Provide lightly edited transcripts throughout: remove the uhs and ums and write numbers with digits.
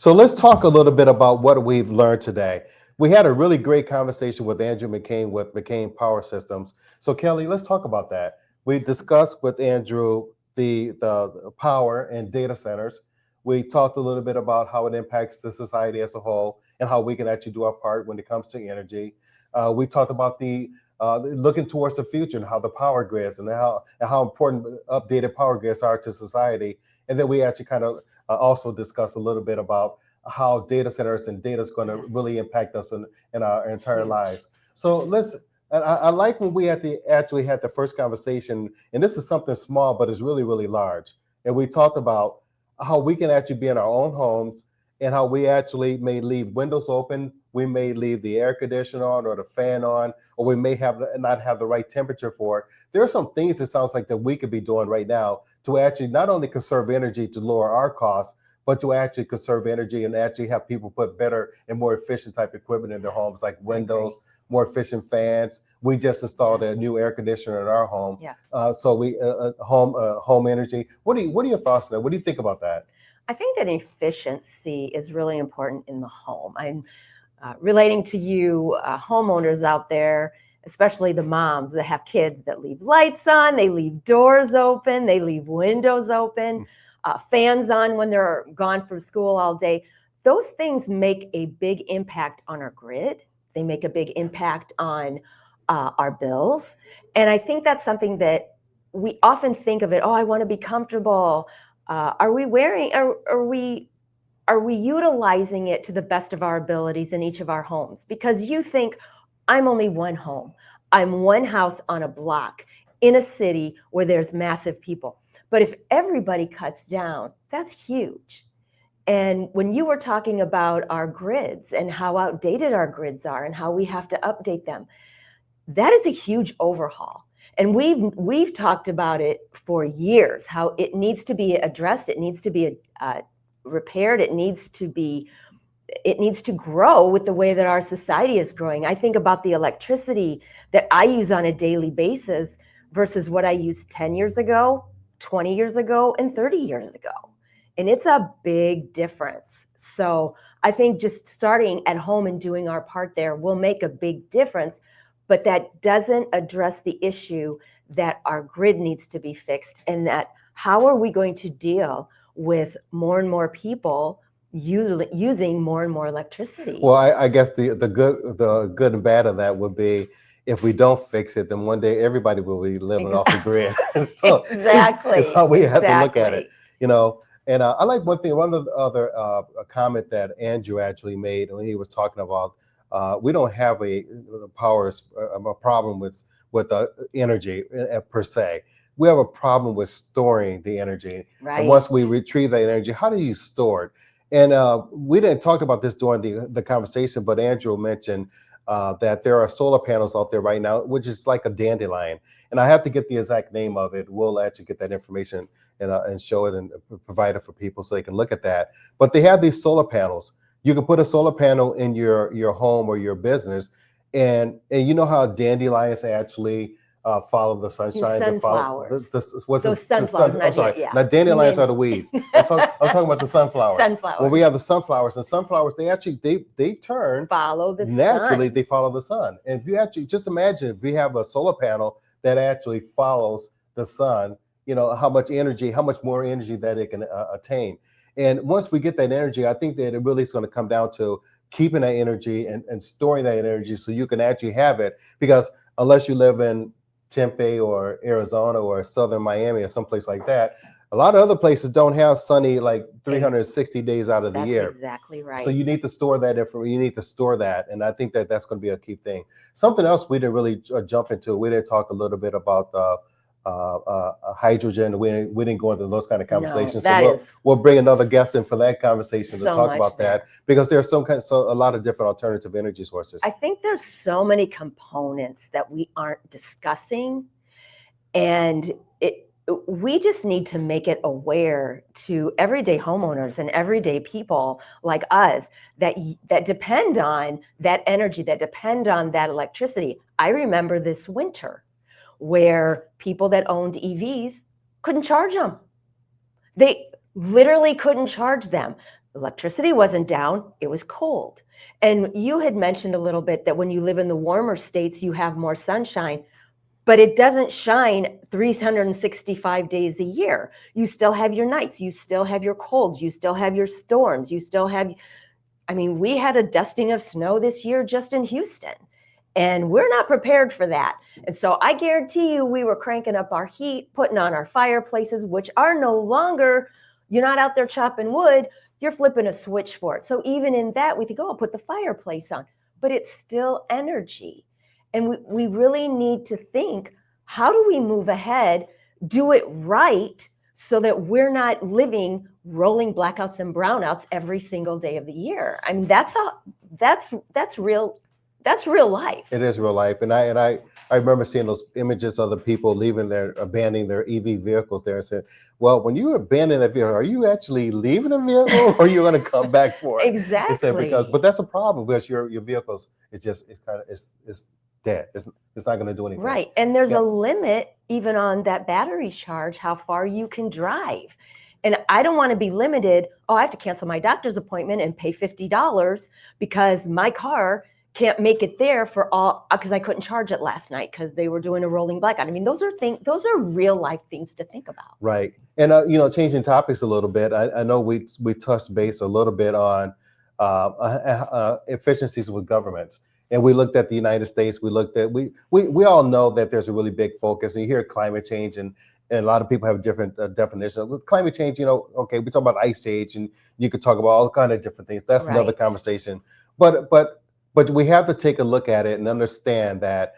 So let's talk a little bit about what we've learned today. We had a really great conversation with Andrew McCain with McCain Power Systems. So Kelly, let's talk about that. We discussed with Andrew the power and data centers. We talked a little bit about how it impacts the society as a whole and how we can actually do our part when it comes to energy. We talked about the looking towards the future and how the power grids and how important updated power grids are to society. And then we actually kind of also discuss a little bit about how data centers and data is going to Yes. really impact us in our entire Huge. lives. So let's. And I like when we actually had the first conversation, and this is something small, but it's really, really large. And we talked about how we can actually be in our own homes and how we actually may leave windows open. We may leave the air conditioner on or the fan on, or we may have not have the right temperature for it. There are some things that sounds like that we could be doing right now to actually not only conserve energy to lower our costs, but to actually conserve energy and actually have people put better and more efficient type equipment in their homes, Yes, like I agree. windows, more efficient fans. We just installed a Yes. new air conditioner in our home. Yeah. So we home energy. What are your thoughts on that? What do you think about that? I think that efficiency is really important in the home. I'm relating to you homeowners out there, especially the moms that have kids that leave lights on, they leave doors open, they leave windows open, fans on when they're gone from school all day. Those things make a big impact on our grid. They make a big impact on our bills. And I think that's something that we often think of it, oh, I want to be comfortable. Are we wearing, are we utilizing it to the best of our abilities in each of our homes? Because you think, I'm only one home. I'm one house on a block in a city where there's massive people. But if everybody cuts down, that's huge. And when you were talking about our grids and how outdated our grids are and how we have to update them, that is a huge overhaul. And we've talked about it for years, how it needs to be addressed, it needs to be repaired, it needs to grow with the way that our society is growing. I think about the electricity that I use on a daily basis versus what I used 10 years ago, 20 years ago, and 30 years ago. And it's a big difference. So I think just starting at home and doing our part there will make a big difference, but that doesn't address the issue that our grid needs to be fixed, and that how are we going to deal with more and more people using more and more electricity. Well, I guess the good and bad of that would be if we don't fix it, then one day everybody will be living off the grid. So it's Exactly. how we have to look at it, Exactly. you know. And I like one of the other a comment that Andrew actually made when he was talking about we don't have a problem with energy per se. We have a problem with storing the energy, and Right. once we retrieve that energy, how do you store it? And we didn't talk about this during the conversation, but Andrew mentioned that there are solar panels out there right now, which is like a dandelion. And I have to get the exact name of it. We'll actually get that information and show it and provide it for people so they can look at that. But they have these solar panels. You can put a solar panel in your home or your business, and you know how dandelions actually follow the sunshine. They follow Sunflowers. what's So the sunflowers, sun? I'm not sorry, yeah. not You dandelions name are the it. weeds. I'm talking about the sunflowers. When we Sunflowers have the sunflowers, and sunflowers, they actually they turn follow the naturally. sun. They follow the sun. And if you actually just imagine if we have a solar panel that actually follows the sun, you know how much more energy that it can attain. And once we get that energy, I think that it really is going to come down to keeping that energy and storing that energy so you can actually have it. Because unless you live in Tempe or Arizona or southern Miami or someplace like that, a lot of other places don't have sunny like Hey, 360 days out of the that's year. exactly So right. you need to store that information. You need to store that, and I think that that's going to be a key thing. Something else we didn't really jump into. We didn't talk a little bit about hydrogen. We didn't go into those kind of No, conversations. So that we'll is we'll bring another guest in for that conversation to so talk much about that there. because there's so a lot of different alternative energy sources. I think there's so many components that we aren't discussing, and we just need to make it aware to everyday homeowners and everyday people like us that depend on that energy, that depend on that electricity. I remember this winter where people that owned EVs couldn't charge them. They literally couldn't charge them. Electricity wasn't down, it was cold. And you had mentioned a little bit that when you live in the warmer states, you have more sunshine, but it doesn't shine 365 days a year. You still have your nights, you still have your colds, you still have your storms, you still have, I mean, we had a dusting of snow this year just in Houston, and we're not prepared for that. And so I guarantee you, we were cranking up our heat, putting on our fireplaces, which are no longer, you're not out there chopping wood, you're flipping a switch for it. So even in that, we think, oh, I'll put the fireplace on, but it's still energy. And we really need to think, how do we move ahead, do it right, so that we're not living rolling blackouts and brownouts every single day of the year? I mean, that's real. That's real life. It is real life, and I remember seeing those images of the people abandoning their EV vehicles there, and said, "Well, when you abandon that vehicle, are you actually leaving the vehicle, or are you going to come back for it?" Exactly. They said, but that's a problem because your vehicles, it's dead. It's not going to do anything. Right, and there's a limit even on that battery charge, how far you can drive. And I don't want to be limited. Oh, I have to cancel my doctor's appointment and pay $50 because my car can't make it there for all, because I couldn't charge it last night because they were doing a rolling blackout. I mean, those are real life things to think about. Right. And changing topics a little bit, I know we touched base a little bit on efficiencies with governments. And we looked at the United States. We looked at we all know that there's a really big focus, and you hear climate change, and a lot of people have different definitions. With climate change, okay, we talk about ice age, and you could talk about all kind of different things. That's another conversation. But we have to take a look at it and understand that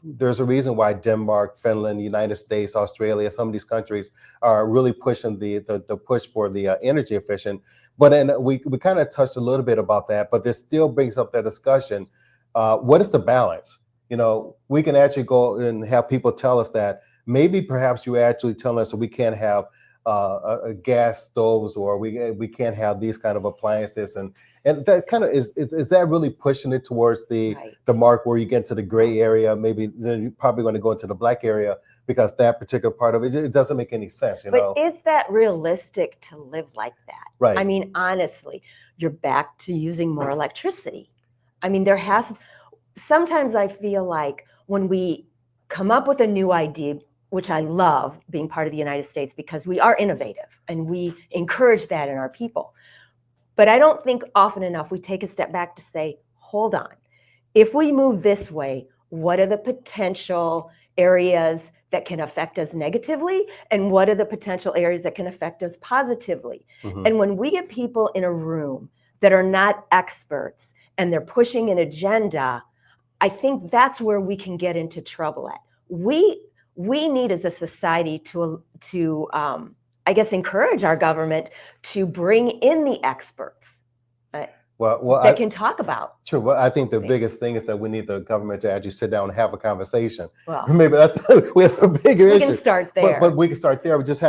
there's a reason why Denmark, Finland, United States, Australia, some of these countries are really pushing the push for the energy efficient. But we kind of touched a little bit about that, but this still brings up that discussion. What is the balance? We can actually go and have people tell us that maybe perhaps you actually telling us that we can't have gas stoves, or we can't have these kind of appliances, and that kind of is that really pushing it towards the mark where you get to the gray area? Maybe then you're probably going to go into the black area because that particular part of it doesn't make any sense. But is that realistic to live like that? Right. I mean, honestly, you're back to using more electricity. I mean, sometimes I feel like when we come up with a new idea, which I love being part of the United States because we are innovative and we encourage that in our people. But I don't think often enough we take a step back to say, hold on, if we move this way, what are the potential areas that can affect us negatively? And what are the potential areas that can affect us positively? Mm-hmm. And when we get people in a room that are not experts and they're pushing an agenda, I think that's where we can get into trouble at. We need as a society to I guess, encourage our government to bring in the experts that can talk about. True. Well, I think the biggest thing is that we need the government to actually sit down and have a conversation. Well, maybe we have a bigger issue. We can start there. But we can start there. Just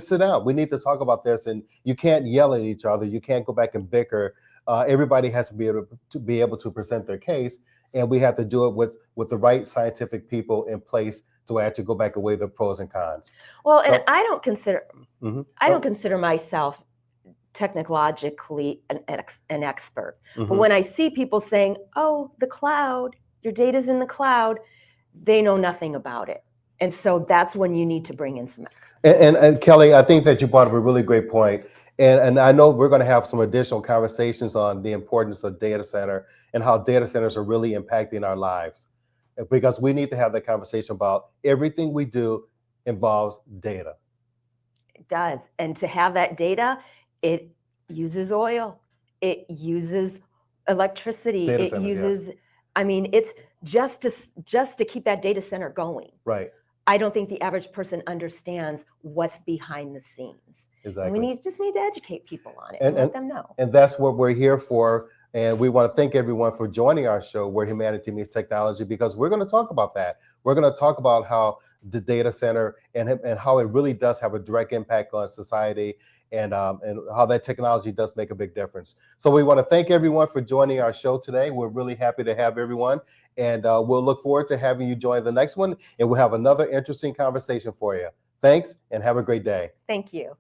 sit down. We need to talk about this, and you can't yell at each other. You can't go back and bicker. Everybody has to be able to present their case, and we have to do it with the right scientific people in place to actually go back and weigh the pros and cons. Well, and I don't consider myself technologically an expert. Mm-hmm. But when I see people saying, "Oh, the cloud, your data's in the cloud," they know nothing about it. And so that's when you need to bring in some experts. And Kelly, I think that you brought up a really great point. And I know we're going to have some additional conversations on the importance of data center and how data centers are really impacting our lives. Because we need to have that conversation about everything we do involves data. It does. And to have that data, it uses oil. It uses electricity. Data centers, yes. I mean, it's just to keep that data center going. Right. I don't think the average person understands what's behind the scenes. Exactly. And we just need to educate people on it and let them know. And that's what we're here for. And we want to thank everyone for joining our show, Where Humanity Meets Technology, because we're going to talk about that. We're going to talk about how the data center and how it really does have a direct impact on society, and how that technology does make a big difference. So we want to thank everyone for joining our show today. We're really happy to have everyone, and we'll look forward to having you join the next one, and we'll have another interesting conversation for you. Thanks, and have a great day. Thank you.